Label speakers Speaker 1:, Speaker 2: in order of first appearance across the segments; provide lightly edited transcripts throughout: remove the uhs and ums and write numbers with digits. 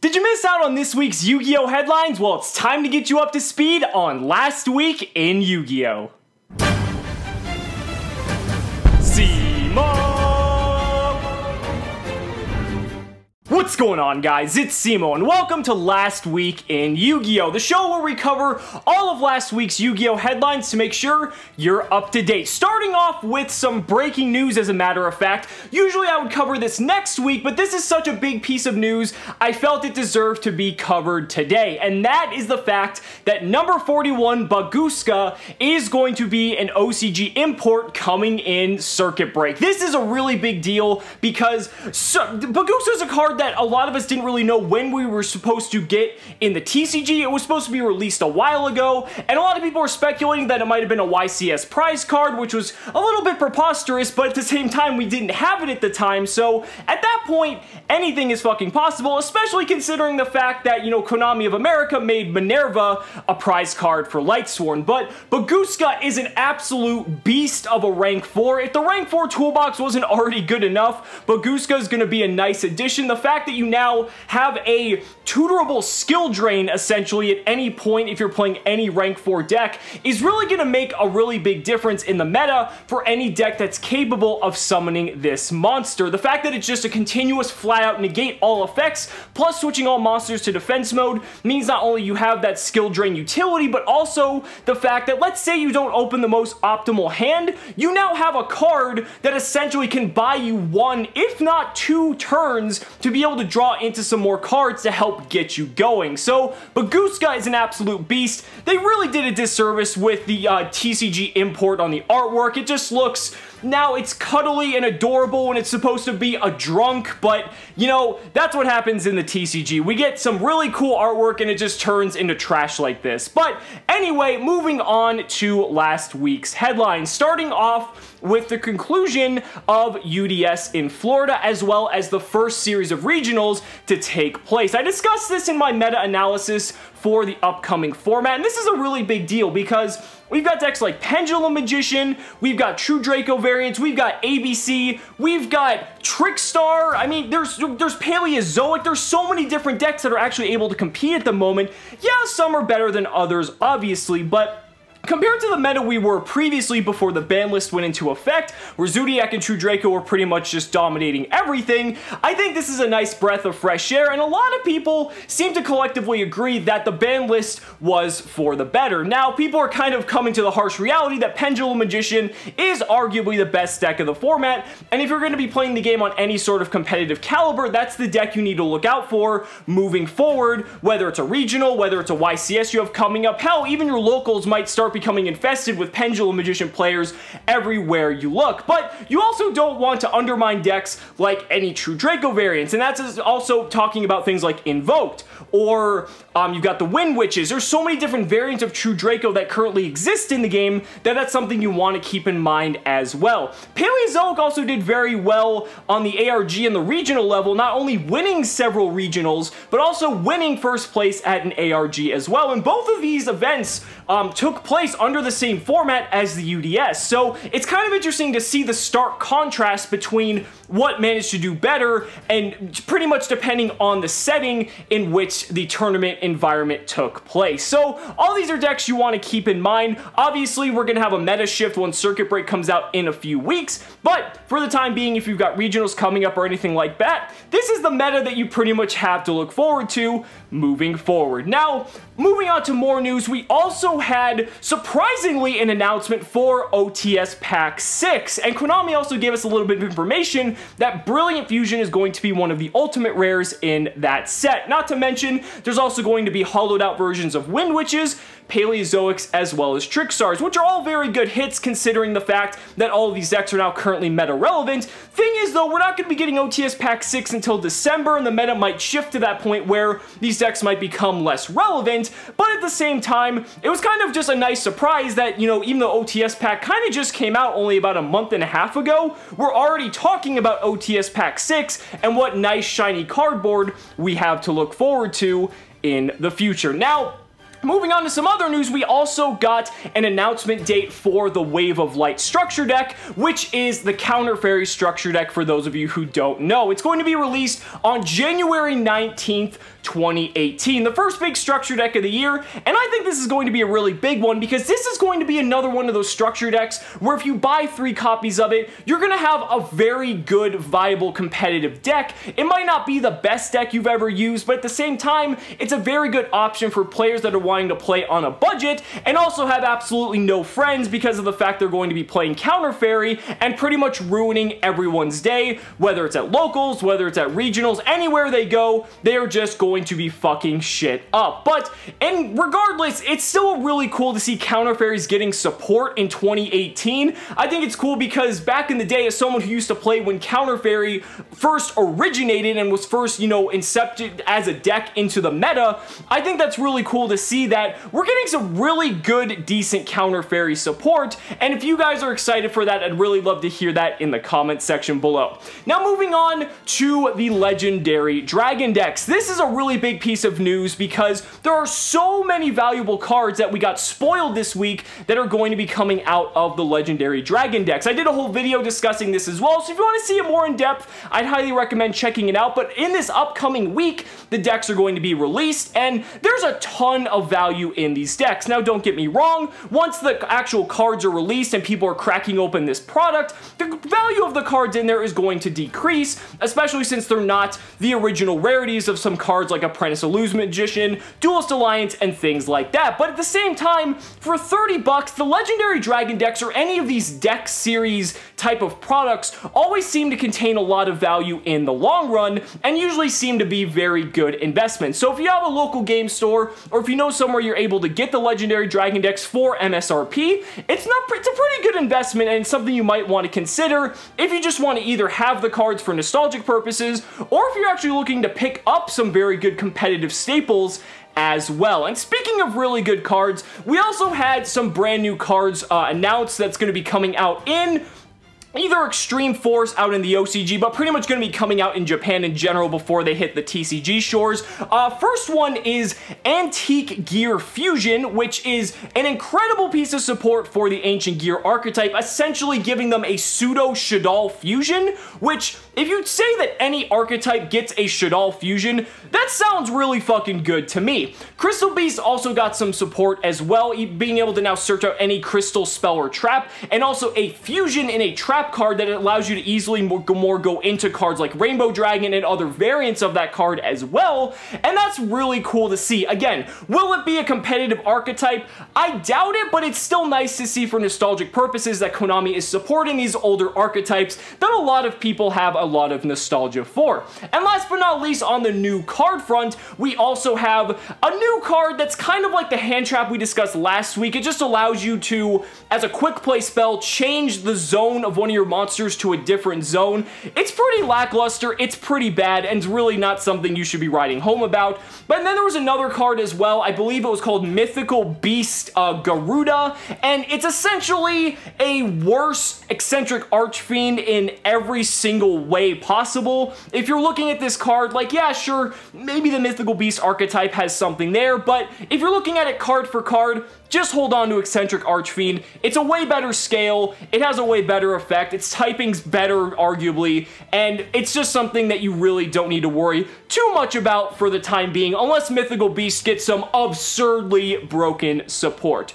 Speaker 1: Did you miss out on this week's Yu-Gi-Oh! Headlines? Well, it's time to get you up to speed on last week in Yu-Gi-Oh! What's going on, guys? It's Cimo, and welcome to Last Week in Yu-Gi-Oh! The show where we cover all of last week's Yu-Gi-Oh! Headlines to make sure you're up to date. Starting off with some breaking news, as a matter of fact. Usually I would cover this next week, but this is such a big piece of news, I felt it deserved to be covered today. And that is the fact that number 41, Babushka, is going to be an OCG import coming in Circuit Break. This is a really big deal because Babushka is a card that a lot of us didn't really know when we were supposed to get in the TCG. It was supposed to be released a while ago, and a lot of people were speculating that it might have been a YCS prize card, which was a little bit preposterous, but at the same time, we didn't have it at the time, so at that point, anything is fucking possible, especially considering the fact that, you know, Konami of America made Minerva a prize card for Lightsworn. But Babushka is an absolute beast of a rank 4. If the rank 4 toolbox wasn't already good enough, Babushka is going to be a nice addition. The fact that you now have a tutorable skill drain essentially at any point if you're playing any rank 4 deck is really going to make a really big difference in the meta for any deck that's capable of summoning this monster. The fact that it's just a continuous flat out negate all effects plus switching all monsters to defense mode means not only you have that skill drain utility, but also the fact that, let's say you don't open the most optimal hand, you now have a card that essentially can buy you 1 if not 2 turns to be able to draw into some more cards to help get you going. So Babushka is an absolute beast. They really did a disservice with the TCG import on the artwork. It just looks, now it's cuddly and adorable when it's supposed to be a drunk, but you know, that's what happens in the TCG. We get some really cool artwork and it just turns into trash like this. But anyway, moving on to last week's headlines, starting off with the conclusion of UDS in Florida, as well as the first series of regionals to take place. I discussed this in my meta-analysis for the upcoming format, and this is a really big deal because we've got decks like Pendulum Magician, we've got True Draco variants, we've got ABC, we've got Trickstar. I mean, there's Paleozoic. There's so many different decks that are actually able to compete at the moment. Yeah, some are better than others, obviously, but compared to the meta we were previously before the ban list went into effect, where Zodiac and True Draco were pretty much just dominating everything, I think this is a nice breath of fresh air, and a lot of people seem to collectively agree that the ban list was for the better. Now, people are kind of coming to the harsh reality that Pendulum Magician is arguably the best deck of the format, and if you're going to be playing the game on any sort of competitive caliber, that's the deck you need to look out for moving forward, whether it's a regional, whether it's a YCS you have coming up. Hell, even your locals might start becoming infested with Pendulum Magician players everywhere you look. But you also don't want to undermine decks like any True Draco variants, and that's also talking about things like Invoked, or you've got the Wind Witches. There's so many different variants of True Draco that currently exist in the game that that's something you want to keep in mind as well. Paleozoic also did very well on the ARG and the regional level, not only winning several regionals, but also winning first place at an ARG as well, and both of these events took place under the same format as the UDS. So it's kind of interesting to see the stark contrast between what managed to do better and pretty much depending on the setting in which the tournament environment took place. So all these are decks you want to keep in mind. Obviously, we're going to have a meta shift when Circuit Break comes out in a few weeks, but for the time being, if you've got regionals coming up or anything like that, this is the meta that you pretty much have to look forward to moving forward. Now, moving on to more news, we also had, surprisingly, an announcement for OTS Pack 6, and Konami also gave us a little bit of information that Brilliant Fusion is going to be one of the ultimate rares in that set. Not to mention, there's also going to be hollowed out versions of Wind Witches, Paleozoics, as well as Trickstars, which are all very good hits considering the fact that all of these decks are now currently meta relevant. Thing is though, we're not going to be getting OTS Pack 6 until December, and the meta might shift to that point where these decks might become less relevant, but at the same time, it was kind of just a nice surprise that, you know, even though OTS Pack kind of just came out only about a month and a half ago, we're already talking about OTS Pack 6 and what nice shiny cardboard we have to look forward to in the future. Now, Moving on to some other news, we also got an announcement date for the Wave of Light structure deck, which is the Counter Fairy structure deck for those of you who don't know. It's going to be released on January 19th, 2018, the first big structure deck of the year, and I think this is going to be a really big one because this is going to be another one of those structure decks where if you buy 3 copies of it, you're going to have a very good, viable, competitive deck. It might not be the best deck you've ever used, but at the same time, it's a very good option for players that are wanting to play on a budget and also have absolutely no friends because of the fact they're going to be playing Counter Fairy and pretty much ruining everyone's day, whether it's at locals, whether it's at regionals, anywhere they go, they are just going to be fucking shit up. And regardless, it's still really cool to see Counter Fairies getting support in 2018. I think it's cool because back in the day, as someone who used to play when Counter Fairy first originated and was first, you know, incepted as a deck into the meta, I think that's really cool to see that we're getting some really good, decent Counter Fairy support, and if you guys are excited for that, I'd really love to hear that in the comment section below. Now moving on to the Legendary Dragon decks. This is a really big piece of news because there are so many valuable cards that we got spoiled this week that are going to be coming out of the Legendary Dragon decks. I did a whole video discussing this as well, so if you want to see it more in depth, I'd highly recommend checking it out, but in this upcoming week, the decks are going to be released, and there's a ton of value in these decks. Now, don't get me wrong, once the actual cards are released and people are cracking open this product, the value of the cards in there is going to decrease, especially since they're not the original rarities of some cards like Apprentice Illusion Magician, Duelist Alliance, and things like that. But at the same time, for 30 bucks, the Legendary Dragon decks or any of these deck series type of products always seem to contain a lot of value in the long run and usually seem to be very good investments. So if you have a local game store or if you know somewhere you're able to get the Legendary Dragon decks for MSRP, it's a pretty good investment and it's something you might want to consider if you just want to either have the cards for nostalgic purposes or if you're actually looking to pick up some very good competitive staples as well. And speaking of really good cards, we also had some brand new cards announced that's going to be coming out in either Extreme Force out in the OCG, but pretty much going to be coming out in Japan in general before they hit the TCG shores. First one is Antique Gear Fusion, which is an incredible piece of support for the Ancient Gear archetype, essentially giving them a pseudo Shaddoll fusion, which, if you say that any archetype gets a Shaddoll fusion, that sounds really fucking good to me. Crystal Beast also got some support as well, being able to now search out any crystal spell or trap, and also a fusion in a trap card that allows you to easily more go into cards like Rainbow Dragon and other variants of that card as well, and that's really cool to see. Again, will it be a competitive archetype? I doubt it, but it's still nice to see for nostalgic purposes that Konami is supporting these older archetypes that a lot of people have a lot of nostalgia for. And last but not least, on the new card front, we also have a new card that's kind of like the hand trap we discussed last week. It just allows you to, as a quick play spell, change the zone of one of your monsters to a different zone. It's pretty lackluster, it's pretty bad, and it's really not something you should be writing home about. But then there was another card as well, I believe it was called Mythical Beast Garuda, and it's essentially a worse eccentric archfiend in every single way possible. If you're looking at this card, like, yeah, sure, maybe the Mythical Beast archetype has something there, but if you're looking at it card for card, just hold on to Eccentric Archfiend. It's a way better scale, it has a way better effect, its typing's better, arguably, and it's just something that you really don't need to worry too much about for the time being, unless Mythical Beast gets some absurdly broken support.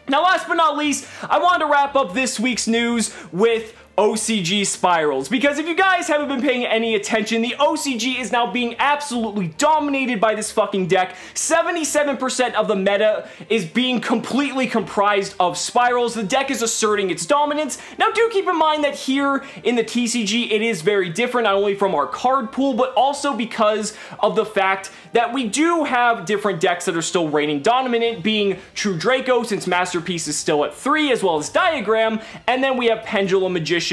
Speaker 1: Now, last but not least, I wanted to wrap up this week's news with OCG Spirals, because if you guys haven't been paying any attention, the OCG is now being absolutely dominated by this fucking deck. 77% of the meta is being completely comprised of Spirals. The deck is asserting its dominance. Now, do keep in mind that here in the TCG, it is very different, not only from our card pool, but also because of the fact that we do have different decks that are still reigning dominant, being True Draco, since Masterpiece is still at 3, as well as Diagram, and then we have Pendulum Magician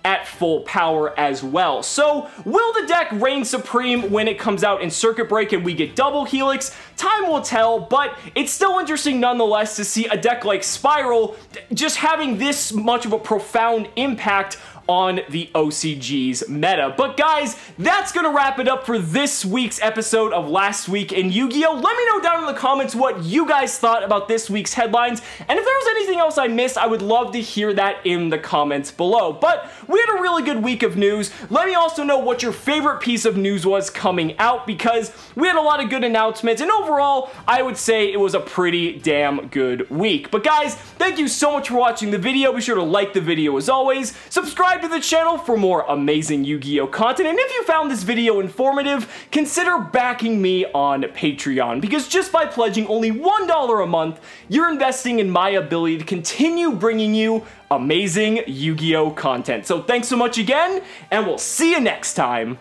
Speaker 1: at full power as well. So, will the deck reign supreme when it comes out in Circuit Break and we get Double Helix? Time will tell, but it's still interesting nonetheless to see a deck like Spiral just having this much of a profound impact on the OCG's meta. But guys, that's gonna wrap it up for this week's episode of Last Week in Yu-Gi-Oh! Let me know down in the comments what you guys thought about this week's headlines, and if there was anything else I missed, I would love to hear that in the comments below. But we had a really good week of news. Let me also know what your favorite piece of news was coming out, because we had a lot of good announcements, and overall, I would say it was a pretty damn good week. But guys, thank you so much for watching the video. Be sure to like the video as always, subscribe to the channel for more amazing Yu-Gi-Oh content, and if you found this video informative, consider backing me on Patreon, because just by pledging only $1 a month, you're investing in my ability to continue bringing you amazing Yu-Gi-Oh content. So thanks so much again, and we'll see you next time.